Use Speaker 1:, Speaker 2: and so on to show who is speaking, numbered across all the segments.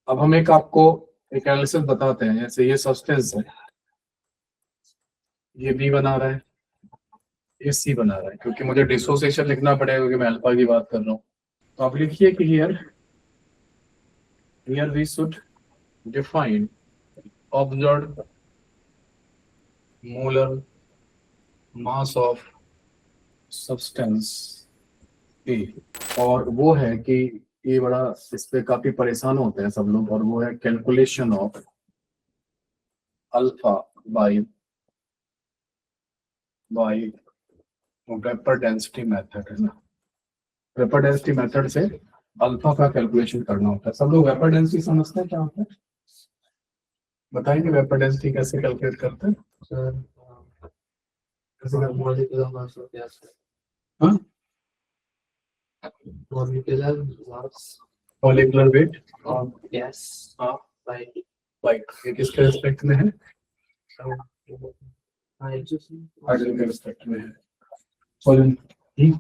Speaker 1: अब हम आपको एक एनालिसिस बताते हैं। जैसे ये सब्सटेंस है, ये बी बना रहा है, ये सी बना रहा है, क्योंकि मुझे डिसोसिएशन लिखना पड़ेगा क्योंकि मैं अल्फा की बात कर रहा हूँ। तो आप लिखिए कि here we should define observed molar mass of substance A. और वो है कि ये बड़ा, इस पे काफी परेशान होते हैं सब लोग, और वो है calculation of alpha by by vapour density method, है ना। वेपर डेंसिटी मेथड से अल्फा का कैलकुलेशन करना होता है। सब लोग वेपर डेंसिटी समझते हैं क्या होता है? बताएंगे वेपर डेंसिटी कैसे कैलकुलेट करते हैं?
Speaker 2: सर
Speaker 1: कैसे करते हैं?
Speaker 2: मॉलिक्यूलर मास ऑफ गैस,
Speaker 1: हाँ,
Speaker 2: molecular mass
Speaker 1: molecular weight
Speaker 2: of gas
Speaker 1: हाँ
Speaker 2: बाय
Speaker 1: लाइक, ये किसके रिस्पेक्ट में है?
Speaker 2: हाइड्रोजन
Speaker 1: हाइड्रोजन के रिस्पेक्ट में है। सोडियम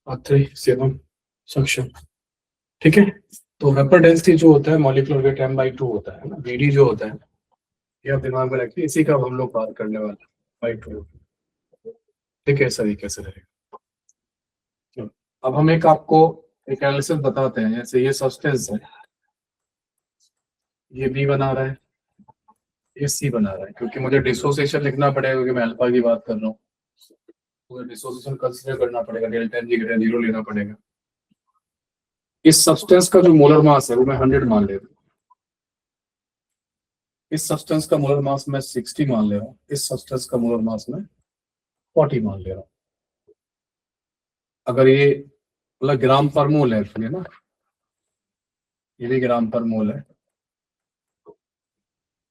Speaker 1: और 3 7 सक्शन, ठीक है। तो वेपर डेंसिटी जो होता है मॉलिक्यूलर वेट m/2 होता है ना, Vd जो होता है, ये आप दिमाग में रखिए। इसी का हम लोग बात करने वाले हैं, बाई 2। ठीक है, सही कैसे रहेगा। चलो, अब हम आपको एक एनालिसिस बताते हैं। जैसे ये सब्सटेंस है, ये बी बना रहा है, ये सी बना रहा है, क्योंकि मुझे डिसोसिएशन लिखना पड़ेगा क्योंकि मैं अल्फा की बात कर रहा हूँ। मुझे डिसोसिएशन कंसीडर करना पड़ेगा, डेल्टा एन जी ग्रेटर 0 लेना पड़ेगा। इस सब्सटेंस का जो मोलर मास है वो मैं 100 मान ले रहा हूँ। इस सब्सटेंस का मोलर मास मैं 60 मान ले रहा हूँ। इस सब्सटेंस का मोलर मास मैं 40 मान ले रहा हूँ। अगर ये मतलब ग्राम पर मोल है इसमें ना, ये भी ग्राम पर मोल है,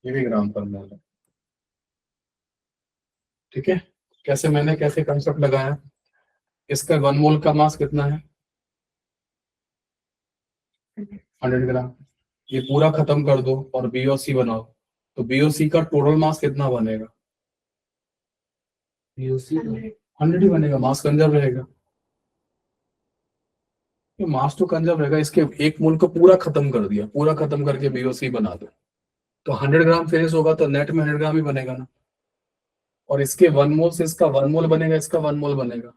Speaker 1: ये भी ग्राम पर मोल है, ठीक है। कैसे कंसेप्ट लगाया? इसका 1 मोल का मास कितना है? 100 ग्राम। ये पूरा खत्म कर दो और बीओसी बनाओ, तो बीओसी का टोटल मास कितना बनेगा?
Speaker 2: यूसी
Speaker 1: 100 ही बनेगा, मास कंजर्व रहेगा। ये मास तो कंजर्व रहेगा, इसके 1 मोल को पूरा खत्म कर दिया, पूरा खत्म करके बीओसी बना दो, तो 100 ग्राम फिनिश होगा, तो नेट में 100 ग्राम ही बनेगा ना। और इसके 1 मोल से इसका 1 मोल बनेगा, इसका 1 मोल बनेगा।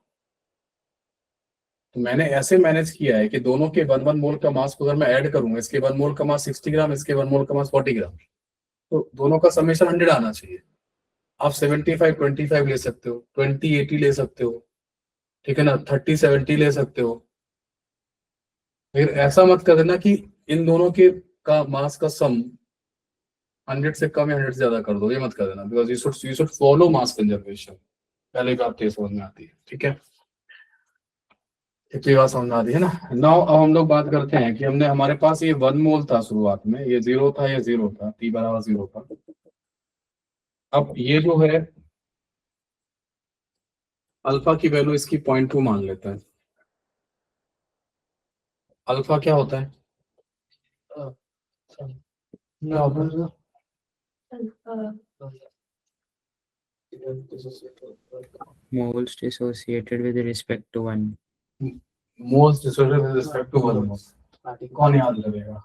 Speaker 1: तो मैंने ऐसे मैनेज किया है कि दोनों के 1 मोल का मास को अगर मैं ऐड करूंगा, इसके 1 मोल का मास 60 ग्राम, इसके 1 मोल का मास 40 ग्राम, तो दोनों का समेशन 100 आना चाहिए। आप 75-25 ले सकते हो, 20-80 ले सकते हो, ठीक है ना, 30-70 ले सकते हो। फिर ऐसा मत कर देना कि इन दोनों के का मास का सम 100 से कम या 100 से ज्यादा कर दो, ये मत कर देना, because you should follow mass conservation. पहले बात ये समझ में आती है, ठीक है। इतनी बात समझ में आती है ना। नाउ अब हम लोग बात करते हैं कि हमारे पास ये 1 मोल था शुरुआत में, ये 0 था, ये 0 था, t बराबर 0 था। अब ये जो है अल्फा की वैल्यू इसकी 0.2 मान लेते हैं। अल्फा क्या होता है? क्या होता है?
Speaker 3: moles dissociated with respect to one.
Speaker 1: Moles dissociated with respect to 1 mole. कौन याद रखेगा?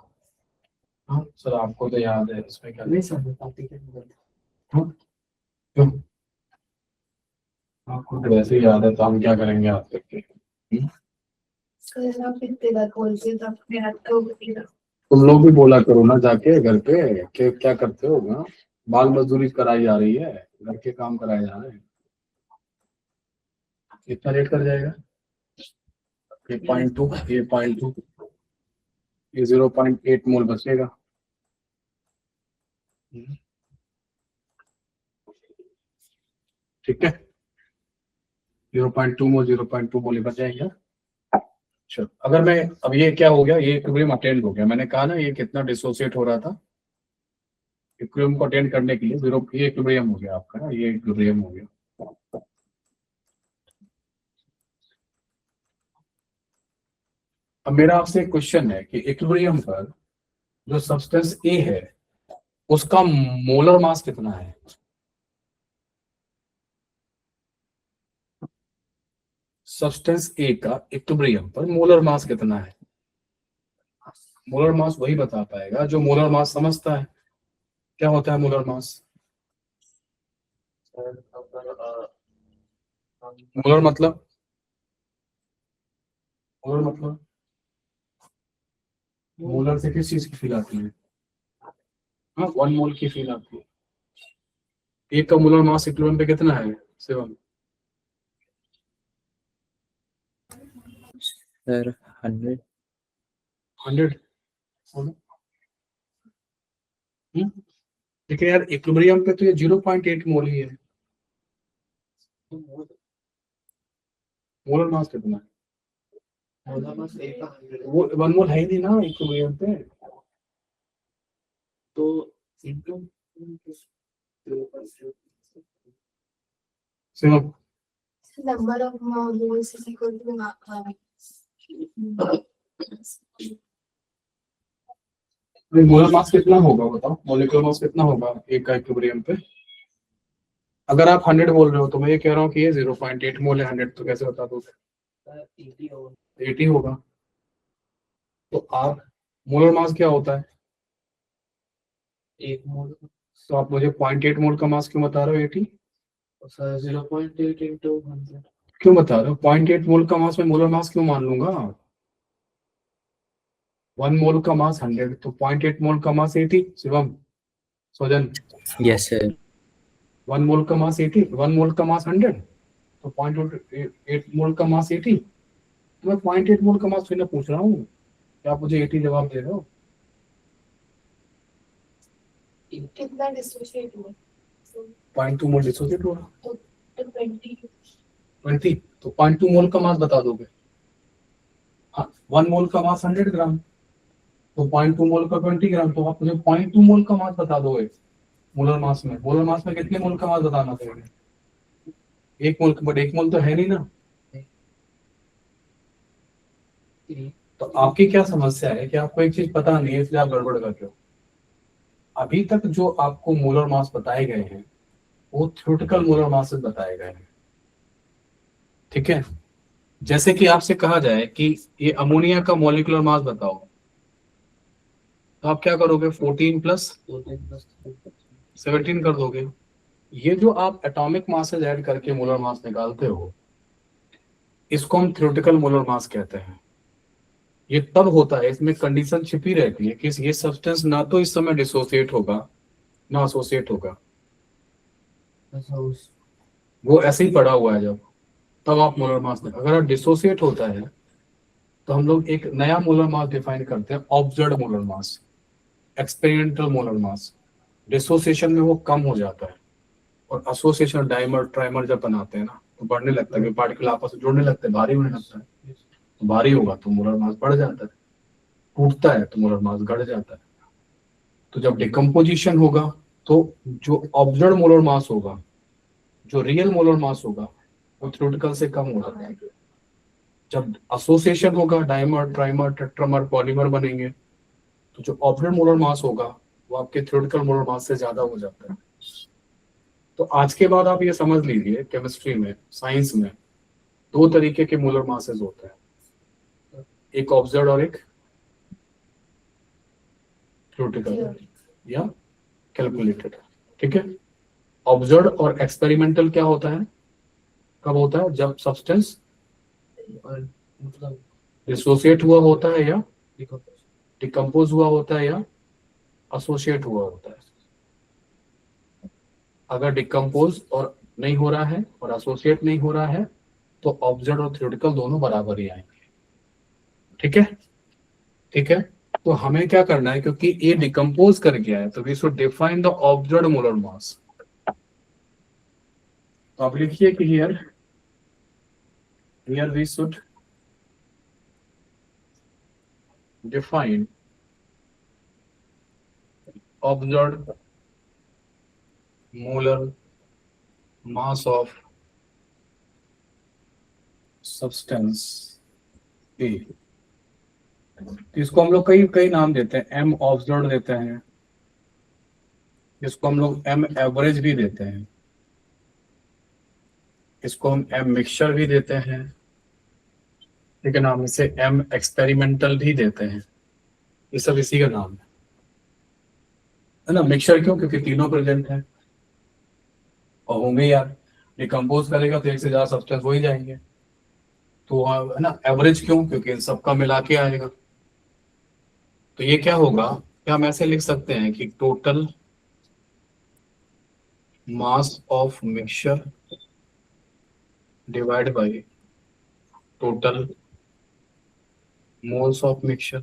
Speaker 1: हाँ सर, आपको तो याद है, इसमें क्या नहीं सर, क्यों? आपको तो वैसे ही याद है, तो हम क्या करेंगे आप करके? तुम लोग भी बोला करो ना जाके घर पे, क्या करते हो ना, बाल मजदूरी कराई जा रही है, घर के काम कराए जा रहे हैं। कितना रेट कर जाएगा? ये 0.2, ये 0.2, ये 0.8 मोल बचेगा। ठीक है, 0.2 मोल, 0.2 मोल बच जाएगा। चलो, अगर मैं अब ये क्या हो गया, ये इक्विलिब्रियम अटेंड हो गया। मैंने कहा ना ये कितना डिसोसिएट हो रहा था, इक्विलिब्रियम को अटेंड करने के लिए ये इक्विलिब्रियम हो गया आपका ना, ये इक्विलिब्रियम हो गया। अब मेरा आपसे एक क्वेश्चन है कि इक्विलिब्रियम पर जो सब्सटेंस ए है उसका मोलर मास कितना है? सब्सटेंस ए का इक्विलिब्रियम पर मोलर मास कितना है? मोलर मास वही बता पाएगा जो मोलर मास समझता है। क्या होता है मोलर मास?
Speaker 2: सर अगर
Speaker 1: मोलर मतलब, मोलर मतलब मोलर से किस चीज की फील आती है? हाँ, 1 मोल की फील आती है। एक का मोलर मास इक्विलिब्रियम पे कितना है शिवम?
Speaker 3: Sir, 100.
Speaker 1: 100। लेकिन यार इक्विलिब्रियम पे तो ये 0.8 मोल ही है। मोलर मास कितना है?
Speaker 2: मोलर मास एक का 100
Speaker 1: वो 1 मोल है ही नहीं ना इक्विलिब्रियम पे।
Speaker 2: तो into
Speaker 1: Shivam,
Speaker 4: Number of moles is equal to
Speaker 1: molar mass कितना होगा बताओ? मोलिकुलर मास कितना होगा एक का इक्विलिब्रियम पे? अगर आप 100 बोल रहे हो तो मैं ये कह रहा हूँ कि ये 0.8 मोल है। 100 तो कैसे बता दोगे? 80 होगा। तो आप मोलर मास क्या होता है?
Speaker 2: एक मोल
Speaker 1: तो आप मुझे 0.8 मोल का मास क्यों बता रहे हो? 80
Speaker 2: सर 0.8 इंटू 100
Speaker 1: क्यों बता रहे हो? 0.8 मोल का मास में मोलर मास क्यों मान लूंगा? 1 मोल का मास 100 तो 0.8 मोल का मास 80। शिवम, सोजन,
Speaker 3: Yes, sir.
Speaker 1: 1 मोल का मास 80, 1 मोल का मास 100 तो 0.8 मोल का मास 80। तो मैं 0.8 मोल का मास फिर पूछ रहा हूँ, क्या आप मुझे 80 जवाब दे रहे हो?
Speaker 4: कितना डिसोशिएट हुआ?
Speaker 1: 0.2 मोल डिसोसिएट हुआ।
Speaker 4: तो 20
Speaker 1: 20 तो 0.2 मोल का मास बता दोगे? हाँ, 1 मोल का मास 100 ग्राम, तो 0.2 मोल का 20 ग्राम, तो आप मुझे 0.2 मोल का मास बता दोगे। मोलर मास में, मोलर मास में कितने मोल का मास बताना पड़ेगा? 1 मोल, बट 1 मोल तो है नहीं ना। तो आपकी क्या समस्या है कि आपको एक चीज पता नहीं है इसलिए आप गड़बड़ कर रहे हो। अभी तक जो आपको मोलर मास बताए गए हैं वो थ्योरेटिकल मोलर मासेस बताए गए हैं, ठीक है? जैसे कि आपसे कहा जाए कि ये अमोनिया का मॉलिक्यूलर मास बताओ, तो आप क्या करोगे? 14 प्लस 17 कर दोगे। ये जो आप एटॉमिक मासेस ऐड करके मोलर मास निकालते हो, इसको हम थ्योरेटिकल मोलर मास कहते हैं। ये तब होता है, इसमें कंडीशन छिपी रहती है कि ये सब्सटेंस ना तो इस समय डिसोसिएट होगा ना एसोसिएट होगा, वो ऐसे ही पड़ा हुआ है। जब तब आप मोलर मास में, अगर डिसोसिएट होता है तो हम लोग एक नया मोलर मास डिफाइन करते हैं, ऑब्जर्व्ड मोलर मास, एक्सपेरिमेंटल मोलर मास। डिसोसिएशन में वो कम हो जाता है और एसोसिएशन डाइमर ट्राइमर जब बनाते हैं ना तो बढ़ने लगता है, पार्टिकल आपस में जुड़ने लगते हैं, भारी होने लगता है। तो भारी होगा तो मोलर मास बढ़ जाता है, टूटता है तो मोलर मास घट जाता है। तो जब डिकम्पोजिशन होगा तो जो ऑब्जर्व्ड मोलर मास होगा, जो रियल मोलर मास होगा, वो थ्योरेटिकल से कम होगा। जब एसोसिएशन होगा, डाइमर ट्राइमर टेट्रामर पॉलीमर बनेंगे, तो जो ऑब्जर्व्ड मोलर मास होगा वो आपके थ्योरेटिकल मोलर मास से ज्यादा हो जाता है। तो आज के बाद आप ये समझ लीजिए, केमिस्ट्री में, साइंस में 2 तरीके के मोलर मासेस होते हैं, एक ऑब्जर्व्ड और एक थ्योरेटिकल या कैलकुलेटेड, ठीक है? ऑब्जर्व्ड और एक्सपेरिमेंटल क्या होता है, कब होता है? जब सब्सटेंस
Speaker 2: मतलब
Speaker 1: डिसोसिएट हुआ होता है या डिकम्पोज हुआ होता है या एसोसिएट हुआ होता है। अगर डिकम्पोज और नहीं हो रहा है और एसोसिएट नहीं हो रहा है तो ऑब्जर्व्ड और थ्योरेटिकल दोनों बराबर ही आएंगे, ठीक है? ठीक है, तो हमें क्या करना है, क्योंकि ये डिकम्पोज कर गया है तो we should define the observed molar mass. तो आप लिखिए कि here we should define observed molar mass of substance A। इसको हम लोग कई कई नाम देते हैं, एम ऑब्जर्व देते हैं, इसको हम लोग एम एवरेज भी देते हैं, इसको हम एम मिक्सचर भी देते हैं, ठीक है ना? हम इसे एम एक्सपेरिमेंटल भी देते हैं। ये सब इसी का नाम है ना। मिक्सचर क्यों? क्योंकि तीनों प्रेजेंट है और होंगे यार, डिकम्पोज करेगा तो एक से ज्यादा सब्सटेंस हो ही जाएंगे। तो है ना, एवरेज क्यों? क्योंकि इन सबका मिला के आएगा। तो ये क्या होगा, क्या हम ऐसे लिख सकते हैं कि total mass of mixture divide by total moles of mixture.